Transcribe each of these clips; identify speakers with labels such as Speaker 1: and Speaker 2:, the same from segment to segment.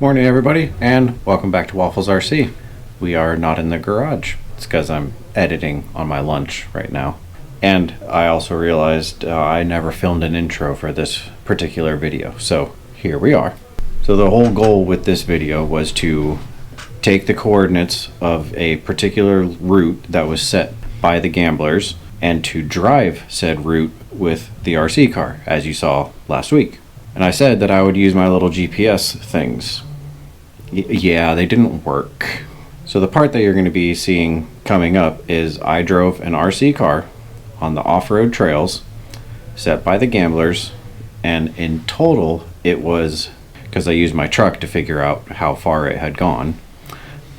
Speaker 1: Morning everybody, and welcome back to Waffles RC. We are not in the garage. It's because I'm editing on my lunch right now. And I also realized I never filmed an intro for this particular video, so here we are. So the whole goal with this video was to take the coordinates of a particular route that was set by the gamblers and to drive said route with the RC car, as you saw last week. And I said that I would use my little GPS things. Yeah, they didn't work. So the part that you're going to be seeing coming up is I drove an RC car on the off-road trails set by the gamblers, and in total it was, because I used my truck to figure out how far it had gone,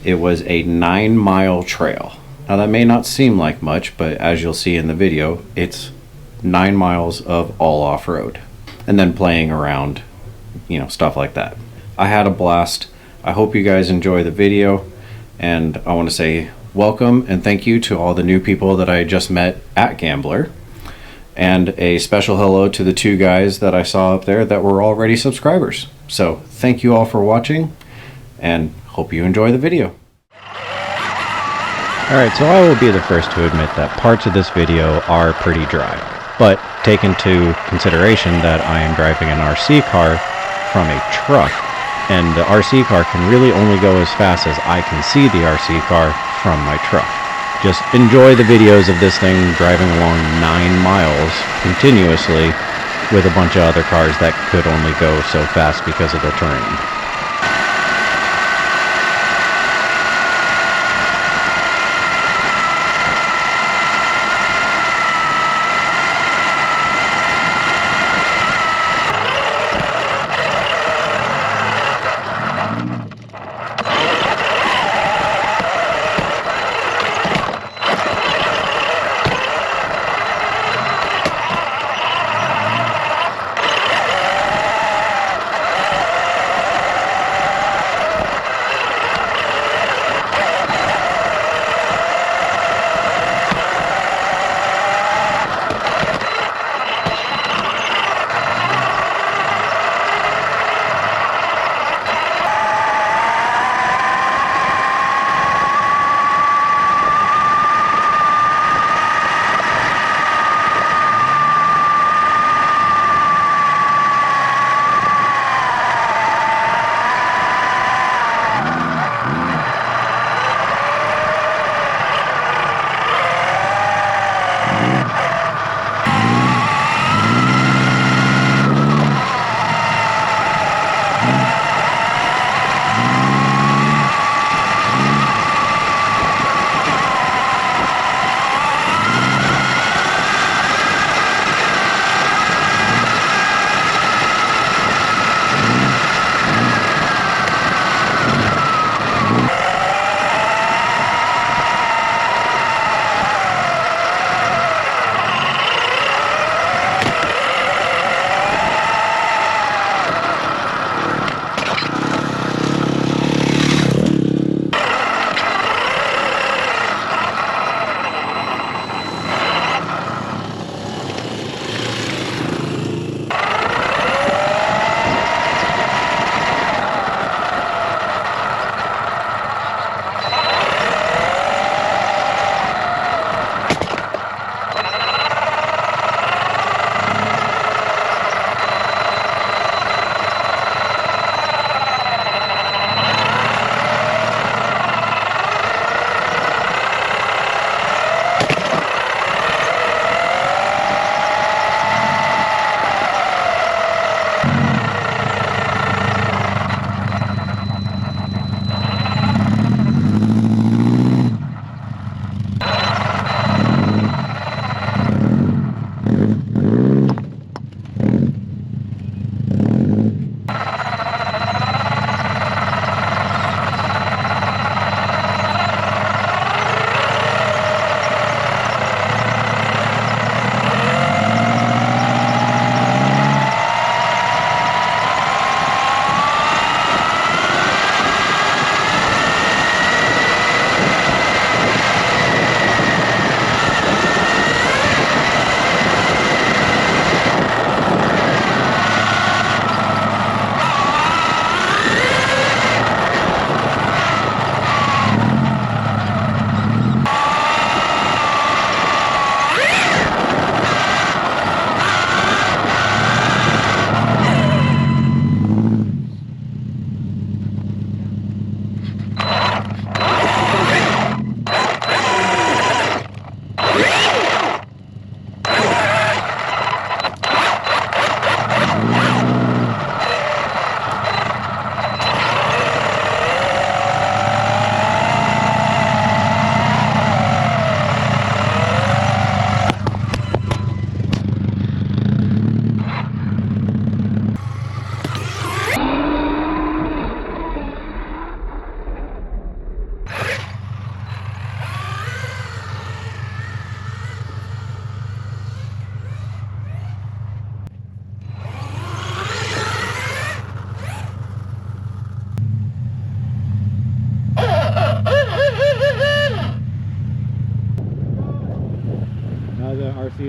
Speaker 1: it was a 9-mile trail. Now that may not seem like much, but as you'll see in the video, it's 9 miles of all off-road and then playing around, stuff like that. I had a blast. I hope you guys enjoy the video, and I want to say welcome and thank you to all the new people that I just met at Gambler, and a special hello to the 2 guys that I saw up there that were already subscribers. So thank you all for watching, and hope you enjoy the video. Alright, so I will be the first to admit that parts of this video are pretty dry, but take into consideration that I am driving an RC car from a truck, and the RC car can really only go as fast as I can see the RC car from my truck. Just enjoy the videos of this thing driving along 9 miles continuously with a bunch of other cars that could only go so fast because of the terrain.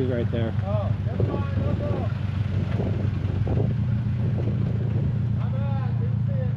Speaker 1: trees right there.
Speaker 2: Oh, that's fine, no problem. My bad, didn't see it.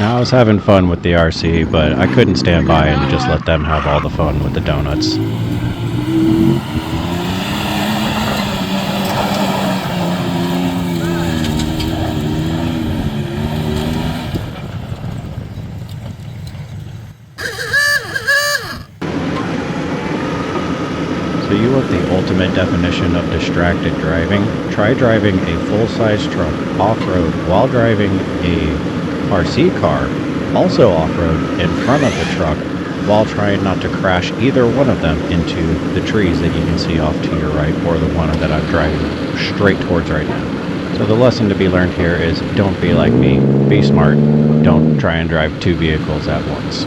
Speaker 1: Now, I was having fun with the RC, but I couldn't stand by and just let them have all the fun with the donuts. So you want the ultimate definition of distracted driving? Try driving a full-size truck off-road while driving a RC car, also off-road, in front of the truck, while trying not to crash either one of them into the trees that you can see off to your right, or the one that I'm driving straight towards right now. So the lesson to be learned here is don't be like me. Be smart. Don't try and drive two vehicles at once.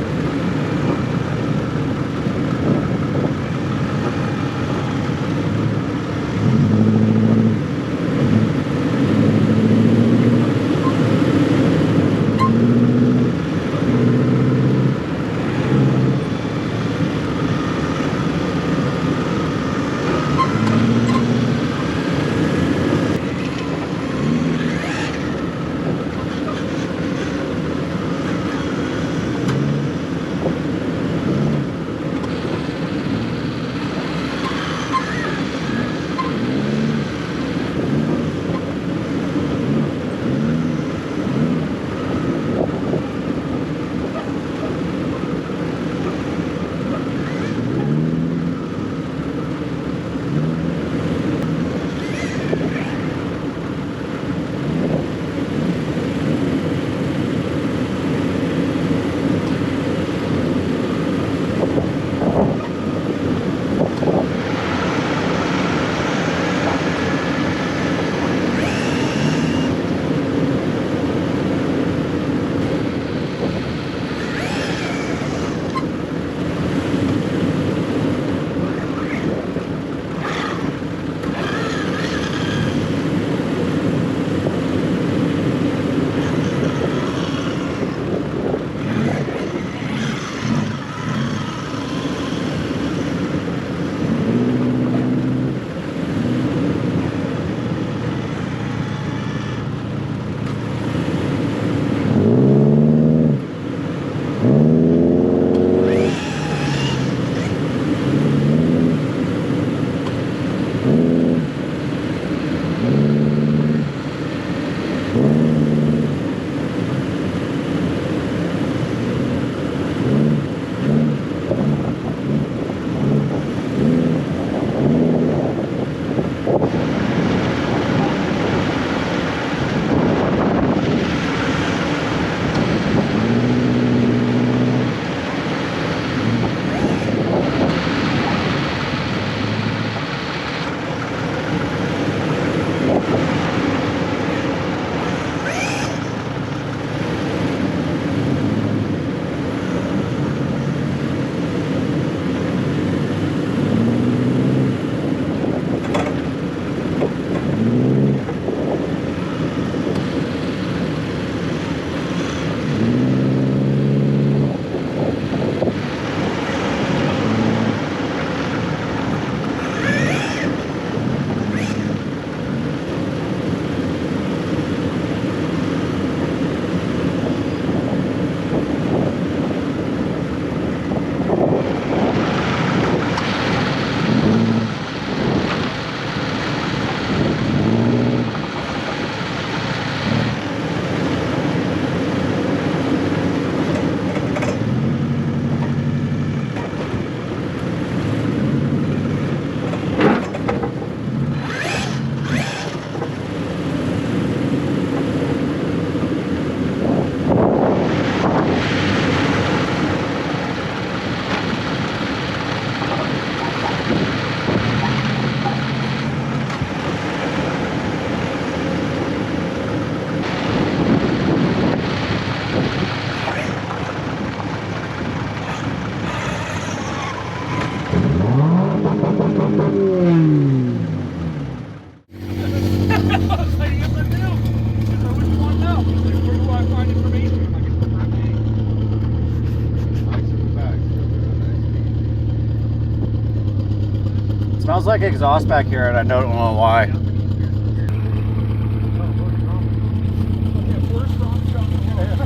Speaker 1: Smells like exhaust back here, and I don't know why.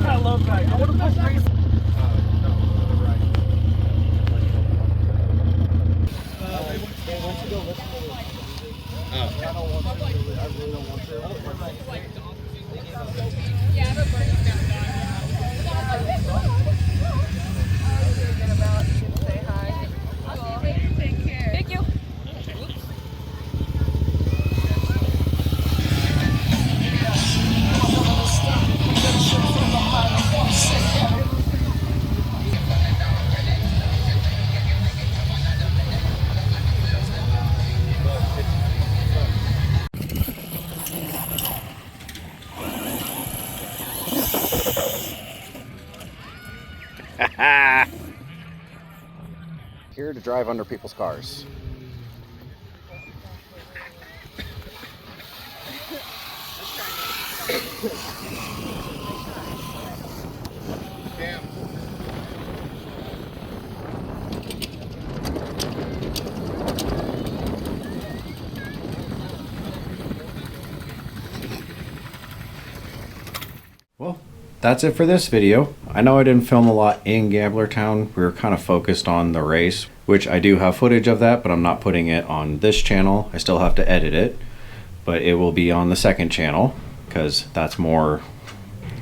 Speaker 2: I love that. I want to push race. No, to the right. They want to go listen to this. I don't want to. I really don't want to.
Speaker 3: Yeah, the bird is down. Say hi. Take care. Thank you.
Speaker 1: Here to drive under people's cars.
Speaker 2: Damn.
Speaker 1: Well, that's it for this video. I know I didn't film a lot in Gambler Town. We were kind of focused on the race, which I do have footage of that, but I'm not putting it on this channel. I still have to edit it, but it will be on the second channel because that's more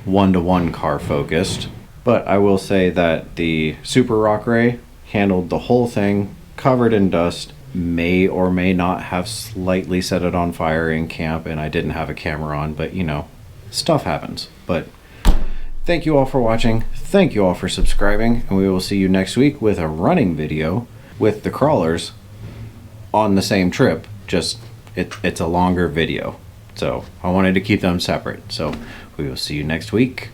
Speaker 1: one-to-one car focused. But I will say that the Super Rock Ray handled the whole thing, covered in dust, may or may not have slightly set it on fire in camp, and I didn't have a camera on, but you know, stuff happens. But thank you all for watching, thank you all for subscribing, and we will see you next week with a running video with the crawlers on the same trip, just it's a longer video. So I wanted to keep them separate. So we will see you next week.